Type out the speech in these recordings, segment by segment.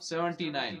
79,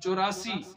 84,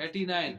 89,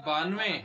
92,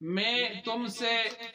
93,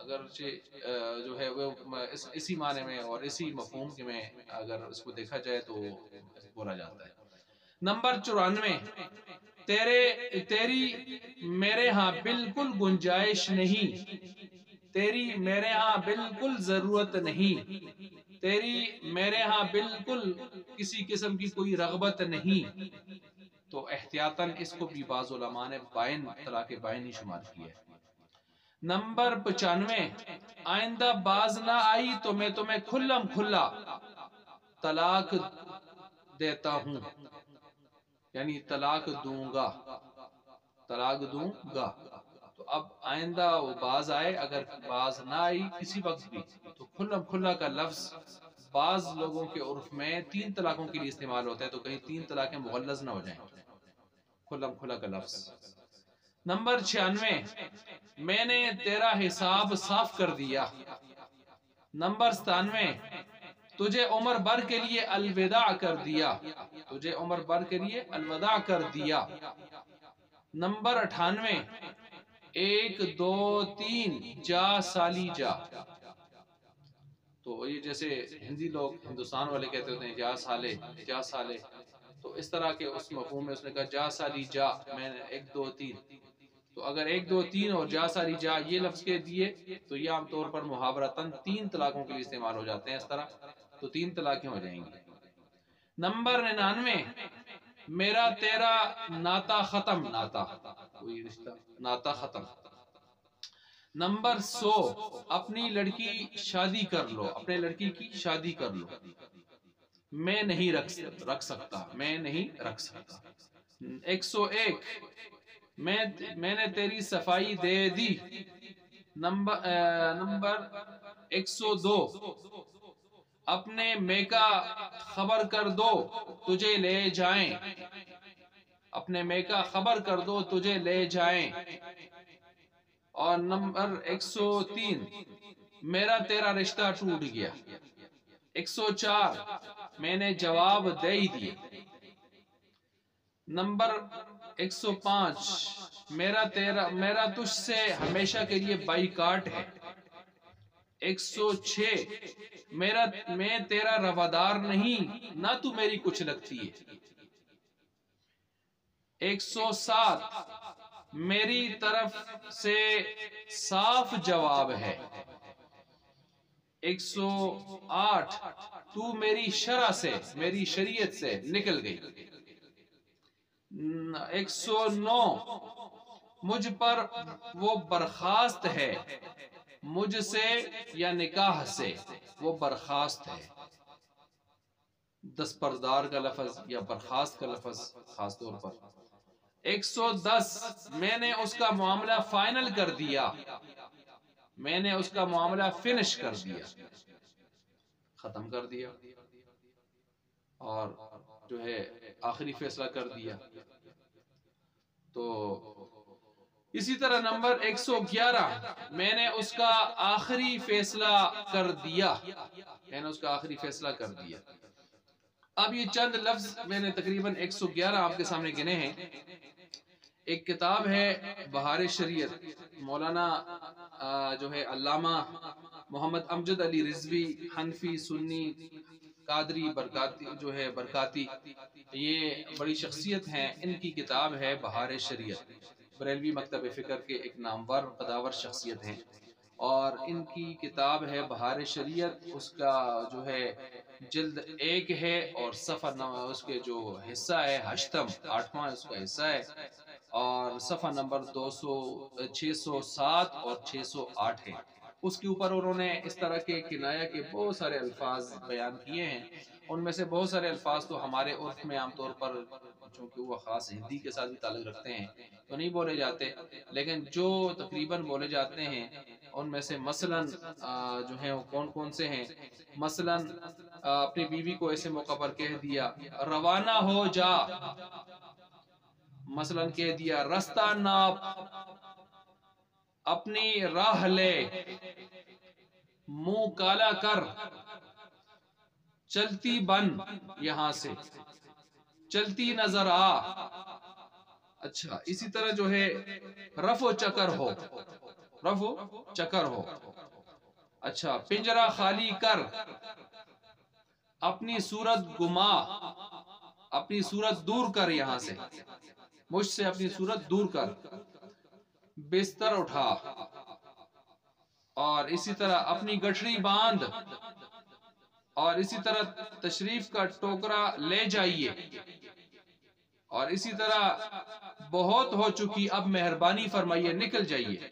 اگرچہ جو ہے وہ اسی معنی میں اور اسی مفہوم میں اگر اس کو دیکھا جائے تو بولا جاتا ہے۔ نمبر 94، تیری میرے ہاں بالکل گنجائش نہیں، تیری میرے ہاں بالکل ضرورت نہیں، تیری میرے ہاں بالکل کسی قسم کی کوئی رغبت نہیں۔ تو احتیاطاً اس کو بھی بعض علماء نے بائن، طلاق بائن ہی شمار کیا ہے۔ نمبر 95، آئندہ باز نہ آئی تو میں تمہیں کھلم کھلا طلاق دیتا ہوں، یعنی طلاق دوں گا، طلاق دوں گا۔ تو اب آئندہ وہ باز آئے، اگر باز نہ آئی کسی وقت بھی تو کھلم کھلا کا لفظ بعض لوگوں کے عرف میں 3 طلاقوں کے لیے استعمال ہوتا ہے، تو کہیں 3 طلاقیں مغلظ نہ ہو جائیں، کھلم کھلا کا لفظ۔ نمبر 96، میں نے تیرا حساب صاف کر دیا۔ نمبر 97، تجھے عمر بھر کے لیے الوداع کر دیا، تجھے عمر بھر کے لیے الوداع کر دیا۔ نمبر 98، 1 2 3 جا سالی جا۔ تو یہ جیسے ہندی لوگ، ہندوستان والے کہتے ہوتے ہیں جا سالے، جا سالے، تو اس طرح کے اس مفہوم میں اس نے کہا جا سالی جا، میں نے 1 2 3۔ تو اگر 1 2 3 اور جا سالی جا یہ لفظ کے دیے تو یہ عام طور پر محاورتاً 3 طلاقوں کے لیے استعمال ہو جاتے ہیں، اس طرح تو 3 طلاقیں ہو جائیں گی۔ نمبر 99، میرا تیرا ناتا ختم، ناتا کوئی رشتہ، ناتا ختم۔ نمبر 100، اپنی لڑکی شادی کر لو، اپنے لڑکی کی شادی کر لو، میں نہیں رکھ سکتا، میں نہیں رکھ سکتا۔ 101، میں نے تیری صفائی دے دی۔ نمبر 102، اپنے میکا خبر کر دو تجھے لے جائیں، اپنے میکا خبر کر دو تجھے لے جائیں۔ اور نمبر 103، میرا تیرا رشتہ ٹوٹ گیا۔ 104، میں نے جواب دے ہی دیا۔ نمبر 105، میرا تجھ سے ہمیشہ کے لیے بائیکاٹ ہے۔ 106، میں تیرا روادار نہیں، نہ تو میری کچھ لگتی ہے۔ 107، میری طرف سے صاف جواب ہے۔ 108، تو میری شرع سے، میری شریعت سے نکل گئی۔ 109، مجھ پر وہ برخاست ہے، مجھ سے یا نکاح سے وہ برخاست ہے۔ دستبردار کا لفظ یا برخاست کا لفظ خاص طور پر۔ 110، میں نے اس کا معاملہ فائنل کر دیا، میں نے اس کا معاملہ فنش کر دیا، ختم کر دیا، اور جو ہے آخری فیصلہ کر دیا۔ تو اسی طرح نمبر 111، میں نے اس کا آخری فیصلہ کر دیا، میں نے اس کا آخری فیصلہ کر دیا۔ اب یہ چند لفظ میں نے تقریباً 111 آپ کے سامنے گنے ہیں۔ ایک کتاب ہے بہار شریعت، مولانا جو ہے علامہ محمد امجد علی رضوی، حنفی، سنی، قادری، برکاتی، جو ہے برکاتی، یہ بڑی شخصیت ہیں، ان کی کتاب ہے بہار شریعت، بریلوی مکتب فکر کے ایک نامور قداور شخصیت ہیں، اور ان کی کتاب ہے بہار شریعت۔ اس کا جو ہے جلد 1 ہے، اور صفحہ اس کے جو حصہ ہے 8واں اس کا حصہ ہے، اور صفحہ نمبر 607 اور 608 ہے۔ اس کے اوپر انہوں نے اس طرح کے کنایہ کے بہت سارے الفاظ بیان کیے ہیں، ان میں سے بہت سارے الفاظ تو ہمارے عرف میں عام طور پر، چونکہ وہ خاص ہندی کے ساتھ بھی تعلق رکھتے ہیں، تو نہیں بولے جاتے، لیکن جو تقریباً بولے جاتے ہیں ان میں سے مثلاً جو ہیں وہ کون کون سے ہیں؟ مثلاً اپنی بیوی کو ایسے موقع پر کہہ دیا روانہ ہو جا، مثلاً کہہ دیا رستہ ناپ، اپنی راہ لے، منہ کالا کر، چلتی بن، یہاں سے چلتی نظر آ، اچھا اسی طرح جو ہے رف و چکر ہو، رف و چکر ہو. اچھا پنجرہ خالی کر، اپنی صورت گما، اپنی صورت دور کر، یہاں سے مجھ سے اپنی صورت دور کر. بستر اٹھا، اور اسی طرح اپنی گٹھڑی باندھ، اور اسی طرح تشریف کا ٹوکرا لے جائیے، اور اسی طرح بہت ہو چکی اب مہربانی فرمائیے نکل جائیے.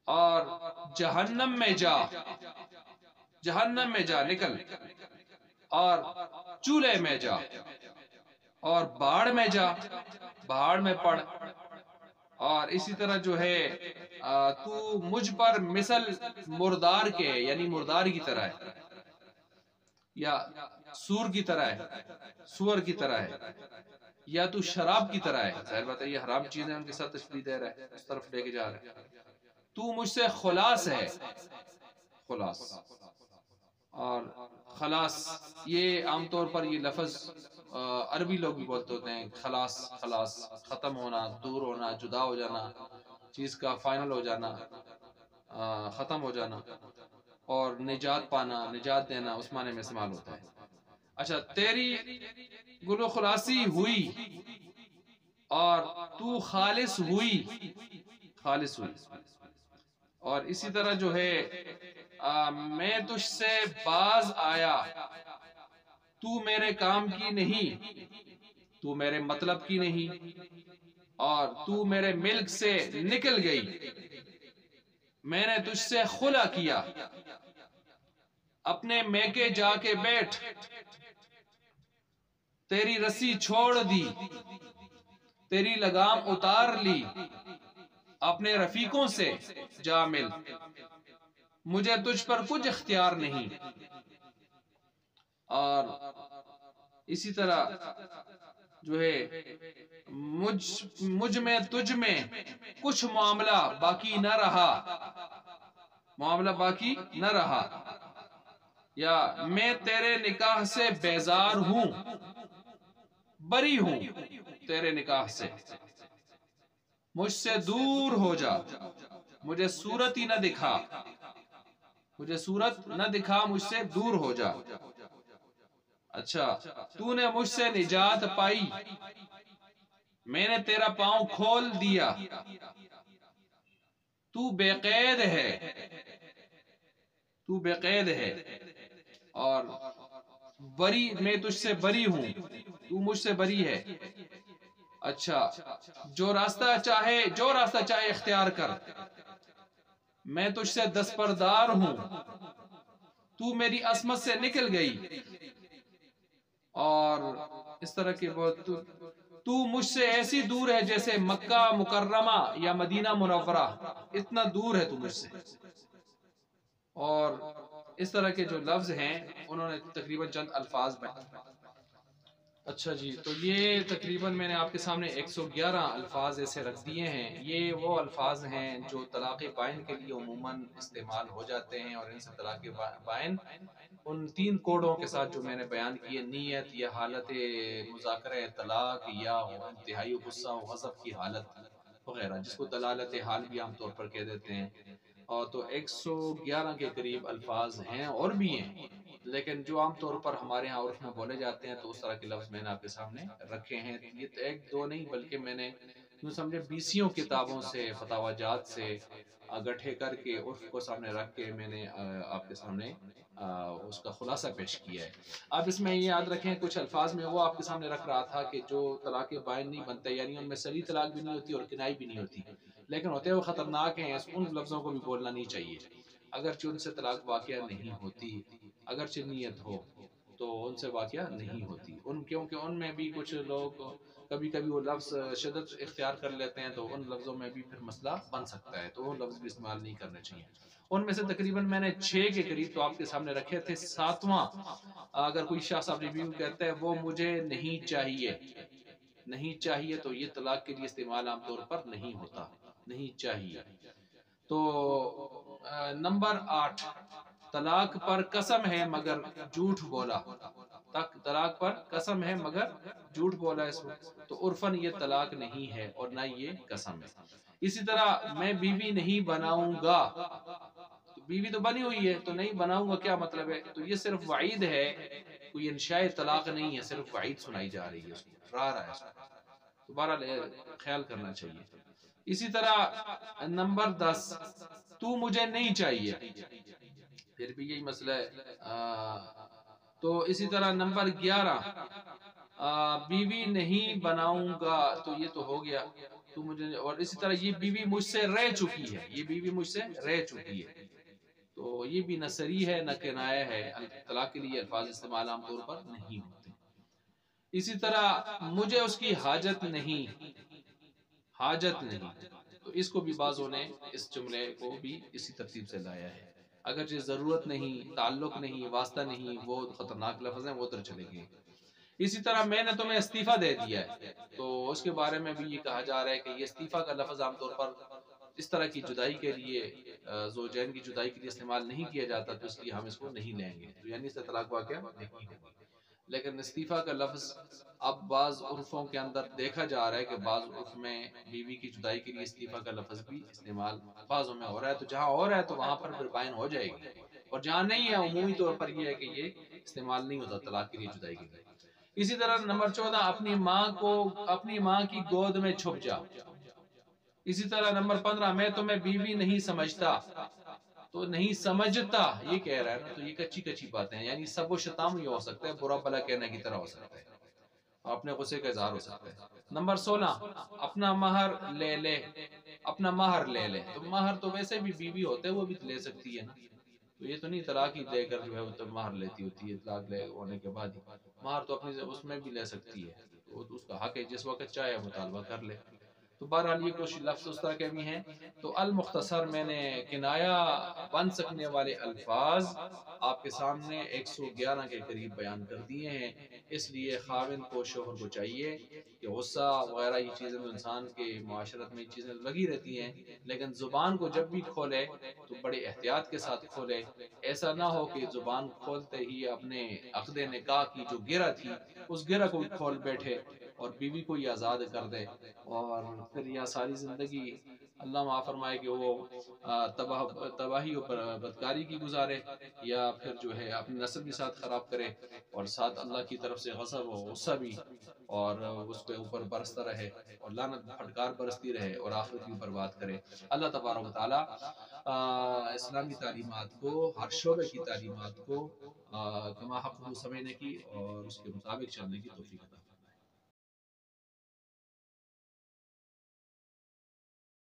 اور جہنم میں جا، جہنم میں جا نکل، اور چولہے میں جا، اور باڑ میں جا، باڑ میں پڑ. اور اسی طرح جو ہے تو مجھ پر مثل مردار کے، یعنی مردار کی طرح ہے، یا سور کی طرح ہے، سور کی طرح ہے، یا تو شراب کی طرح ہے. ظاہر بات ہے یہ حرام چیزیں ان کے ساتھ تشبیہ دے رہا ہے، اس طرف لے کے جا رہا ہے. تو مجھ سے خلاص ہے، خلاص. اور خلاص یہ عام طور پر یہ لفظ عربی لوگ بھی بولتے ہوتے ہیں، خلاص، خلاص ختم ہونا، دور ہونا، جدا ہو جانا، چیز کا فائنل ہو جانا، ختم ہو جانا. اور نجات پانا، نجات دینا، اس معنی میں استعمال ہوتا ہے. اچھا تیری گلو خلاصی ہوئی، اور تو خالص ہوئی، خالص ہوئی. اور اسی طرح جو ہے میں تجھ سے باز آیا، تو میرے کام کی نہیں، تو میرے مطلب کی نہیں، اور تو میرے ملک سے نکل گئی. میں نے تجھ سے خلا کیا، اپنے میکے جا کے بیٹھ، تیری رسی چھوڑ دی، تیری لگام اتار لی، اپنے رفیقوں سے جا مل، مجھے تجھ پر کچھ اختیار نہیں. اور اسی طرح جو ہے مجھ میں تجھ میں کچھ معاملہ باقی نہ رہا، معاملہ باقی نہ رہا. یا میں تیرے نکاح سے بیزار ہوں، بری ہوں تیرے نکاح سے، مجھ سے دور ہو جا، مجھے صورت ہی نہ دکھا، مجھے صورت نہ دکھا، مجھ سے دور ہو جا. اچھا تو نے مجھ سے نجات پائی، میں نے تیرا پاؤں کھول دیا، تو بے قید ہے، تو بے قید ہے. اور بری، میں تجھ سے بری ہوں، تو مجھ سے بری ہے. اچھا جو راستہ چاہے اختیار کر، میں تجھ سے دستبردار ہوں، تو میری عصمت سے نکل گئی. اور اس طرح کے بہت، تو مجھ سے ایسی دور ہے جیسے مکہ مکرمہ یا مدینہ منورہ، اتنا دور ہے تو مجھ سے. اور اس طرح کے جو لفظ ہیں انہوں نے تقریباً چند الفاظ بیان. اچھا جی، تو یہ تقریباً میں نے آپ کے سامنے 111 الفاظ ایسے رکھ دیے ہیں. یہ وہ الفاظ ہیں جو طلاق بائن کے لیے عموماً استعمال ہو جاتے ہیں، اور ان سے طلاق بائن ان 3 کوڈوں کے ساتھ جو میں نے بیان کیے، نیت یا حالت مذاکرہ طلاق، یا انتہائی غصہ و غضب کی حالت وغیرہ، جس کو دلالت حال بھی عام طور پر کہہ دیتے ہیں. اور تو 111 کے قریب الفاظ ہیں، اور بھی ہیں، لیکن جو عام طور پر ہمارے ہاں عرف میں بولے جاتے ہیں تو اس طرح کے لفظ میں نے آپ کے سامنے رکھے ہیں. یہ ایک دو نہیں بلکہ میں نے یوں سمجھے 20 کتابوں سے، فتاوی جات سے گٹھے کر کے، عرف کو سامنے رکھ کے میں نے آپ کے سامنے اس کا خلاصہ پیش کیا ہے. اب اس میں یہ یاد رکھیں، کچھ الفاظ میں وہ آپ کے سامنے رکھ رہا تھا کہ جو طلاق بائن نہیں بنتے، یعنی ان میں صریح طلاق بھی نہیں ہوتی اور کنائی بھی نہیں ہوتی، لیکن ہوتے ہوئے خطرناک ہیں. ان لفظوں کو بھی بولنا نہیں چاہیے، اگرچہ ان سے طلاق واقعہ نہیں ہوتی، اگرچہ نیت ہو تو ان سے واقعہ نہیں ہوتی. کیونکہ ان میں بھی کچھ لوگ کبھی کبھی وہ لفظ شدت اختیار کر لیتے ہیں، تو ان لفظوں میں بھی پھر مسئلہ بن سکتا ہے، تو وہ لفظ بھی استعمال نہیں کرنے چاہیے. ان میں سے تقریباً میں نے 6 کے قریب تو آپ کے سامنے رکھے تھے. 7واں اگر کوئی شاہ صاحب ریویو کہتا ہے وہ مجھے نہیں چاہیے، نہیں چاہیے، تو یہ طلاق کے لیے استعمال عام طور پر نہیں ہوتا، نہیں چاہیے. تو نمبر 8، طلاق پر قسم ہے مگر جھوٹ بولا. طلاق پر قسم ہے مگر جھوٹ بولا اس وقت، تو عرفاً یہ طلاق نہیں ہے اور نہ یہ قسم ہے۔ اسی طرح میں بیوی نہیں بناؤں گا، تو بیوی تو بنی ہوئی ہے، تو نہیں بناؤں گا کیا مطلب ہے؟ تو یہ صرف وعید ہے، کوئی انشاء طلاق نہیں ہے، صرف وعید سنائی جا رہی ہے، اس کو ڈرا رہا ہے اس کو، دوبارہ خیال کرنا چاہیے۔ اسی طرح نمبر 10، تو مجھے نہیں چاہیے، پھر بھی یہی مسئلہ ہے۔ تو اسی طرح نمبر 11، بیوی نہیں بناؤں گا، تو یہ تو ہو گیا، تو مجھے، اور اسی طرح یہ بیوی مجھ سے رہ چکی ہے، یہ بیوی مجھ سے رہ چکی ہے، تو یہ بھی نہ صریح ہے نہ کنایہ ہے، طلاق کے لیے الفاظ استعمال عام طور پر نہیں ہوتے۔ اسی طرح مجھے اس کی حاجت نہیں، حاجت نہیں، تو اس کو بھی بعضوں نے اس جملے کو بھی اسی ترتیب سے لایا ہے، اگرچہ ضرورت نہیں، تعلق نہیں، واسطہ نہیں، وہ خطرناک لفظ ہیں، وہ ادھر چلے گئے۔ اسی طرح میں نے تمہیں استعفیٰ دے دیا ہے، تو اس کے بارے میں بھی یہ کہا جا رہا ہے کہ یہ استعفیٰ کا لفظ عام طور پر اس طرح کی جدائی کے لیے، زوجین کی جدائی کے لیے استعمال نہیں کیا جاتا، تو اس لیے ہم اس کو نہیں لیں گے، تو یعنی اس سے طلاق واقعہ نہیں ہوگی۔ لیکن استعفیٰ کا لفظ اب بعض عرفوں کے اندر دیکھا جا رہا ہے کہ بعض عرف میں بیوی کی جدائی کے لیے استعفیٰ کا لفظ بھی استعمال بعضوں میں ہو رہا ہے، تو جہاں ہو رہا ہے تو وہاں پر پھر بائن ہو جائے گی، اور جہاں نہیں ہے عمومی طور پر یہ ہے کہ یہ استعمال نہیں ہوتا طلاق کے لیے، جدائی کے لیے۔ اسی طرح نمبر 14، اپنی ماں کی گود میں چھپ جا۔ اسی طرح نمبر 15، میں تمہیں بیوی نہیں سمجھتا، تو نہیں سمجھتا یہ کہہ رہا ہے نا، تو یہ کچی کچی باتیں ہیں، یعنی سب و شتام یہ ہو سکتا ہے، برا بلا کہنے کی طرح ہو سکتا ہے، اپنے غصے کا اظہار ہو سکتا ہے۔ نمبر 16، اپنا مہر لے لے، اپنا مہر لے لے، تو مہر تو ویسے بھی بیوی ہوتے ہیں، وہ بھی لے سکتی ہے نا، تو یہ تو نہیں طلاق ہی دے کر جو ہے وہ تو مہر لیتی ہوتی ہے، طلاق لے ہونے کے بعد ہی مہر تو اپنی اس میں بھی لے سکتی ہے، تو اس کا حق ہے، جس وقت چاہے مطالبہ کر لے۔ تو بہرحال یہ کچھ لفظ اس طرح کے بھی ہیں۔ تو المختصر میں نے کنایا بن سکنے والے الفاظ آپ کے سامنے 111 کے قریب بیان کر دیے ہیں، اس لیے خاوند کو، شوہر کو چاہیے کہ غصہ وغیرہ یہ چیزیں تو انسان کے معاشرت میں یہ چیزیں لگی رہتی ہیں، لیکن زبان کو جب بھی کھولے تو بڑے احتیاط کے ساتھ کھولے، ایسا نہ ہو کہ زبان کھولتے ہی اپنے عقد نکاح کی جو گرہ تھی اس گرہ کو کھول بیٹھے اور بیوی کو ہی آزاد کر دے، اور پھر یہ ساری زندگی اللہ معاف فرمائے کہ وہ تباہی و بدکاری کی گزارے، یا پھر جو ہے اپنی نسل بھی ساتھ خراب کرے، اور ساتھ اللہ کی طرف سے غضب و غصہ بھی اور اس پہ اوپر برستا رہے، اور لعنت پھٹکار برستی رہے، اور آخرت بھی برباد کرے۔ اللہ تبارک و تعالی اسلامی تعلیمات کو، ہر شعبے کی تعلیمات کو کما حق سمجھنے کی اور اس کے مطابق چلنے کی توفیق عطا